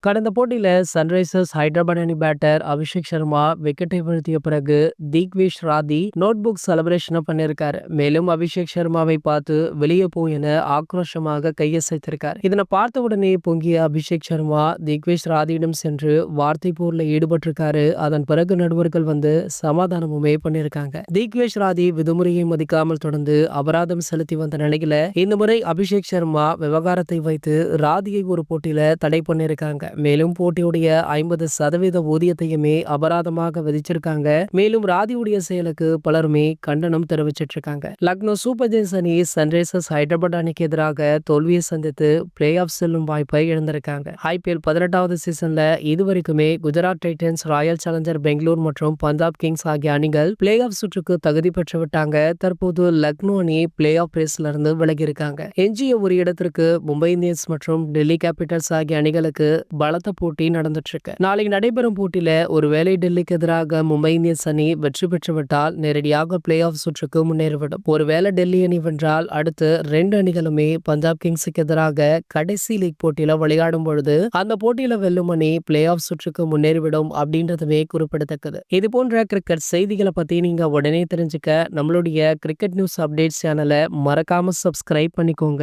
கடந்த போட்டியில சன்ரைசர்ஸ் ஹைதராபாத் அணி பேட்டர் அபிஷேக் சர்மா விக்கெட்டை வீழ்த்திய பிறகு திக்விஷ் ராதி நோட் புக் செலிப்ரேஷன் பண்ணிருக்காரு. மேலும் அபிஷேக் சர்மாவை பார்த்து வெளியே போ என ஆக்ரோஷமாக கையசைத்திருக்கார். இதனை பார்த்த உடனே பொங்கிய அபிஷேக் சர்மா திக்விஷ் ராதியிடம் சென்று வார்த்தை போர்ல ஈடுபட்டிருக்காரு. அதன் பிறகு நடுவர்கள் வந்து சமாதானமுமே பண்ணிருக்காங்க. திக்விஷ் ராதி விடுமுறையை மதிக்காமல் தொடர்ந்து அபராதம் செலுத்தி வந்த நிலையில இந்த முறை அபிஷேக் சர்மா விவகாரத்தை வைத்து ராதியை ஒரு போட்டியில தடை பண்ணிருக்காங்க. மேலும் போட்டியுடைய 50% ஊதியத்தையுமே அபராதமாக விதிச்சிருக்காங்க. மேலும் ராதியுடைய செயலுக்கு பலருமே கண்டனம் தெரிவிச்சிட்டு இருக்காங்க. லக்னோ சூப்பர் ஜெயின்ஸ் அணி சன்ரைசர்ஸ் ஹைதராபாத் அணிக்கு எதிராக தோல்வியை சந்தித்து பிளே ஆஃப் செல்லும் வாய்ப்பை இழந்திருக்காங்க. IPL 18வது சீசன்ல இதுவரைக்குமே Gujarat Titans, Royal Challenger Bangalore மற்றும் பஞ்சாப் கிங்ஸ் ஆகிய அணிகள் பிளே ஆஃப் சுற்றுக்கு தகுதி பெற்று விட்டாங்க. தற்போது லக்னோ அணி பிளே ஆஃப் ரேஸ்ல இருந்து விலகி இருக்காங்க. எஞ்சிய ஒரு இடத்திற்கு மும்பை இந்தியன்ஸ் மற்றும் டெல்லி கேபிட்டல்ஸ் ஆகிய அணிகளுக்கு பலத்த போட்டி நடந்துட்டு இருக்கு. நாளைக்கு நடைபெறும் போட்டியில ஒருவேளை டெல்லிக்கு எதிராக மும்பை இந்தியன்ஸ் அணி வெற்றி பெற்றுவிட்டால் நேரடியாக பிளே ஆஃப் சுற்றுக்கு முன்னேறிவிடும். ஒருவேளை டெல்லி அணி வென்றால் அடுத்து 2 அணிகளுமே பஞ்சாப் கிங்ஸுக்கு எதிராக கடைசி லீக் போட்டியில விளையாடும் பொழுது அந்த போட்டியில வெல்லும் அணி பிளே ஆஃப் சுற்றுக்கு முன்னேறிவிடும் அப்படின்றதுமே குறிப்பிடத்தக்கது. இது போன்ற கிரிக்கெட் செய்திகளை பத்தி நீங்க உடனே தெரிஞ்சுக்க நம்மளுடைய கிரிக்கெட் நியூஸ் அப்டேட்ஸ் சேனலை மறக்காம சப்ஸ்கிரைப் பண்ணிக்கோங்க.